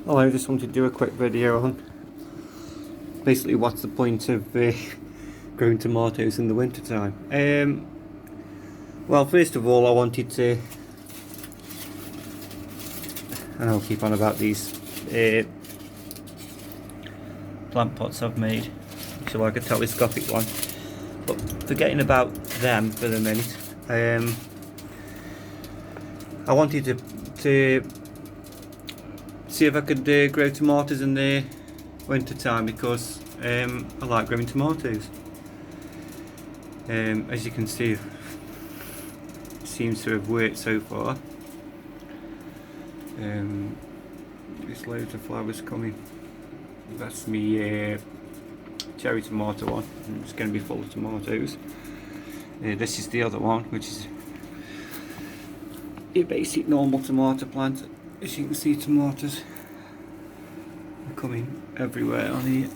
Well, I just wanted to do a quick video on basically what's the point of growing tomatoes in the winter time. Well, first of all, I wanted to, and I'll keep on about these plant pots I've made, so like a telescopic one, but forgetting about them for the minute, I wanted to see if I could grow tomatoes in the winter time, because I like growing tomatoes. As you can see, it seems to have worked so far. There's loads of flowers coming. That's me cherry tomato one, and it's going to be full of tomatoes. This is the other one, which is your basic normal tomato plant. As you can see, tomatoes are coming everywhere on here.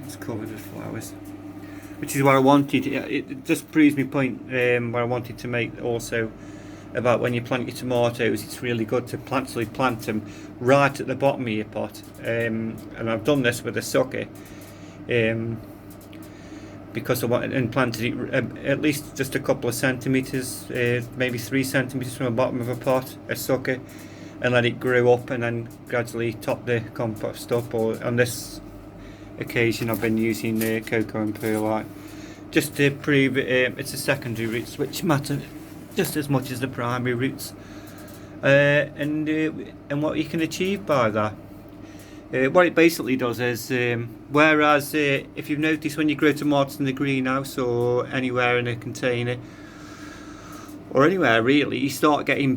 It's covered with flowers, which is what I wanted. It just proves my point what I wanted to make also about when you plant your tomatoes. It's really good to plant them right at the bottom of your pot, and I've done this with a sucker, because I wanted and planted it at least just a couple of centimetres, maybe 3 centimetres from the bottom of a pot, a sucker, and let it grow up, and then gradually top the compost up. Or on this occasion I've been using cocoa and perlite, just to prove it's the secondary roots which matter just as much as the primary roots, and what you can achieve by that. What it basically does is, whereas if you've noticed when you grow tomatoes in the greenhouse or anywhere in a container or anywhere really, you start getting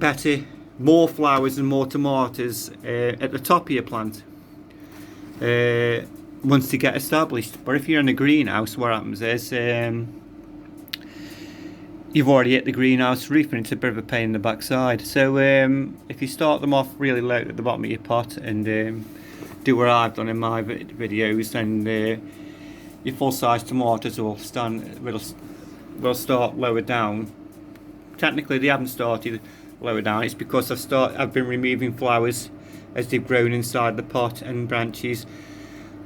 more flowers and more tomatoes at the top of your plant once they get established. But if you're in a greenhouse, what happens is you've already hit the greenhouse roof, and it's a bit of a pain in the backside. So if you start them off really low at the bottom of your pot and do what I've done in my videos, then your full-size tomatoes will start lower down. Technically they haven't started lower down. It's because I've been removing flowers as they've grown inside the pot and branches,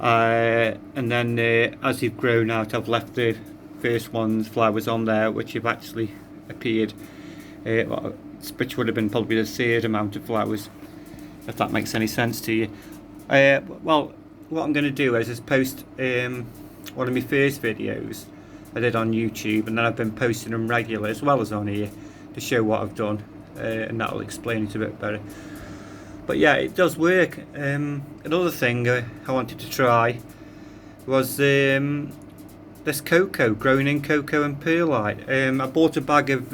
and then as they've grown out, I've left the first one's flowers on there, which have actually appeared, which would have been probably the third amount of flowers, if that makes any sense to you. Well, what I'm going to do is post one of my first videos I did on YouTube, and then I've been posting them regularly as well as on here to show what I've done, and that'll explain it a bit better. But yeah, it does work. Another thing I wanted to try was this cocoa, growing in cocoa and perlite. I bought a bag of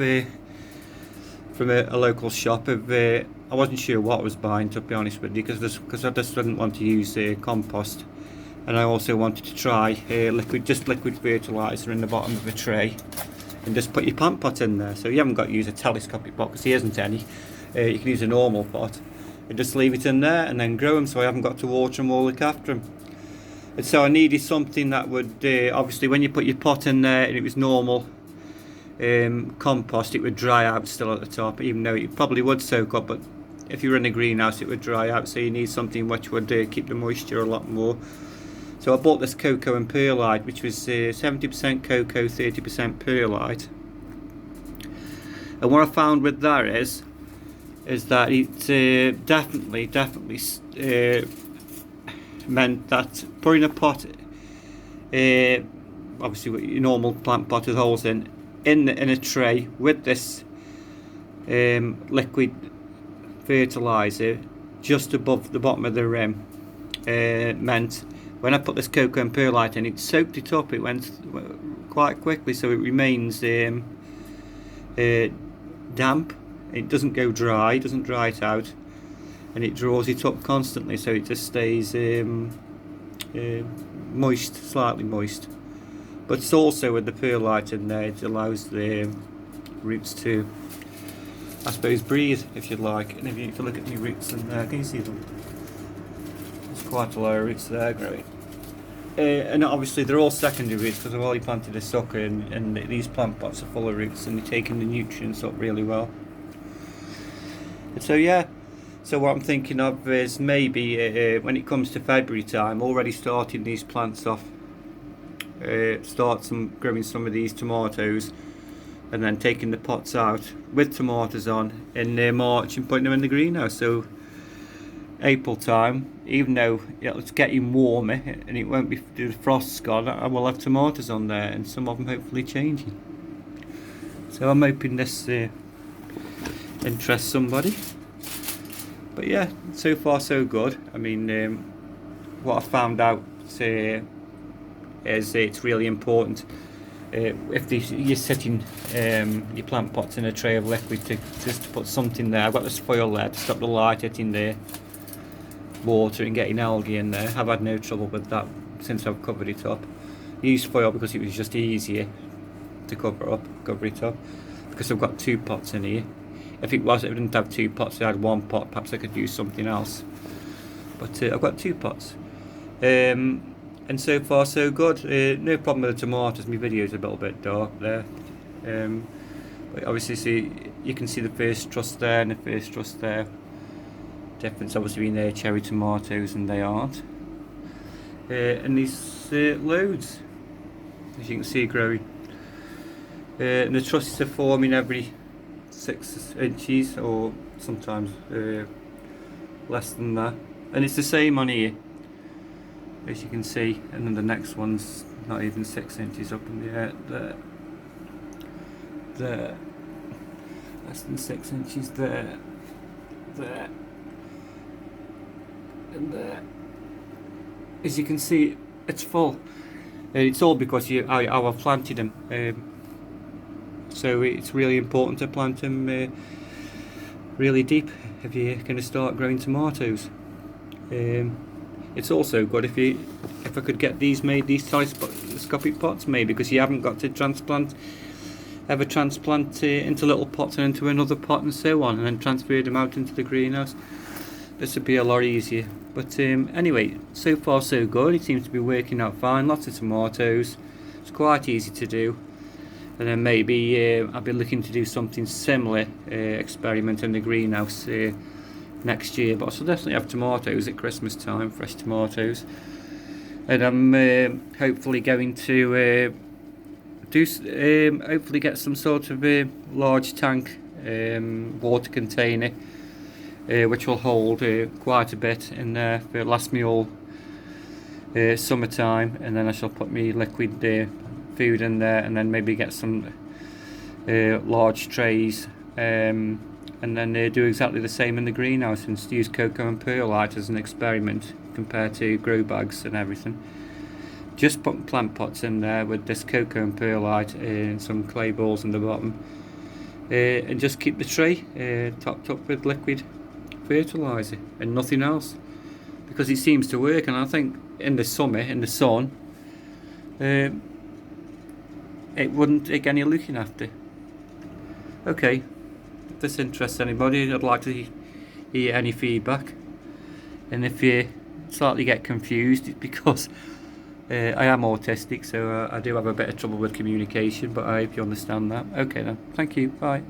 from a local shop of I wasn't sure what I was buying, to be honest with you, because I just didn't want to use compost, and I also wanted to try liquid fertilizer in the bottom of a tray, and just put your plant pot in there. So you haven't got to use a telescopic pot, because there isn't any. You can use a normal pot and just leave it in there and then grow them, so I haven't got to water them or look after them. And so I needed something that would obviously, when you put your pot in there and it was normal compost, it would dry out still at the top, even though it probably would soak up, but if you were in a greenhouse it would dry out, so you need something which would keep the moisture a lot more. So I bought this cocoa and perlite, which was 70% cocoa, 30% perlite. And what I found with that is that it definitely meant that putting a pot, obviously with your normal plant pot with holes in a tray with this liquid fertilizer just above the bottom of the rim, meant when I put this cocoa and perlite in, it soaked it up. It went quite quickly, so it remains damp. It doesn't go dry, it doesn't dry it out, and it draws it up constantly, so it just stays moist, slightly moist. But it's also with the perlite in there, it allows the roots to, I suppose, breathe, if you like. And if you look at the roots in there, can you see them? There's quite a lot of roots there growing. And obviously they're all secondary roots, because I've already planted a sucker, and these plant pots are full of roots, and they're taking the nutrients up really well. And so yeah, So what I'm thinking of is maybe when it comes to February time, already starting these plants off. Start growing some of these tomatoes, and then taking the pots out with tomatoes on in March and putting them in the greenhouse. So April time, even though it's getting warmer and it won't be, the frost's gone, I will have tomatoes on there, and some of them hopefully changing. So I'm hoping this interests somebody. But yeah, so far so good. I mean, what I found out is it's really important if you're setting your plant pots in a tray of liquid just to put something there. I've got this foil there to stop the light hitting the water and getting algae in there. I've had no trouble with that since I've covered it up. I used foil because it was just easier to cover it up, because I've got 2 pots in here. If I didn't have 2 pots, I had 1 pot, perhaps I could use something else. But I've got 2 pots. And so far so good. No problem with the tomatoes. My video's a little bit dark there. But obviously you can see the first truss there and the first truss there. Difference obviously between their cherry tomatoes and they aren't. And these loads, as you can see, growing. And the trusses are forming every 6 inches, or sometimes less than that. And it's the same on here, as you can see. And then the next one's not even 6 inches up in the air. There. Less than 6 inches there. And there. As you can see, it's full. It's all because I've planted them. So it's really important to plant them really deep if you're going to start growing tomatoes. It's also good if I could get these made, these telescopic pots made, because you haven't got to transplant into little pots and into another pot and so on, and then transfer them out into the greenhouse. This would be a lot easier. But anyway, so far so good. It seems to be working out fine. Lots of tomatoes. It's quite easy to do. And then maybe I'll be looking to do something similar, experiment in the greenhouse next year. But I shall definitely have tomatoes at Christmas time, fresh tomatoes. And I'm hopefully going to hopefully get some sort of large tank water container, which will hold quite a bit in there for last me all summertime. And then I shall put me liquid food in there, and then maybe get some large trays, and then do exactly the same in the greenhouse and use cocoa and perlite as an experiment compared to grow bags and everything. Just put plant pots in there with this cocoa and perlite and some clay balls in the bottom, and just keep the tray topped up with liquid fertilizer and nothing else, because it seems to work. And I think in the summer, in the sun, it wouldn't take any looking after. Okay, if this interests anybody, I'd like to hear any feedback. And if you slightly get confused, it's because I am autistic, so I do have a bit of trouble with communication, but I hope you understand that. Okay then, thank you, bye.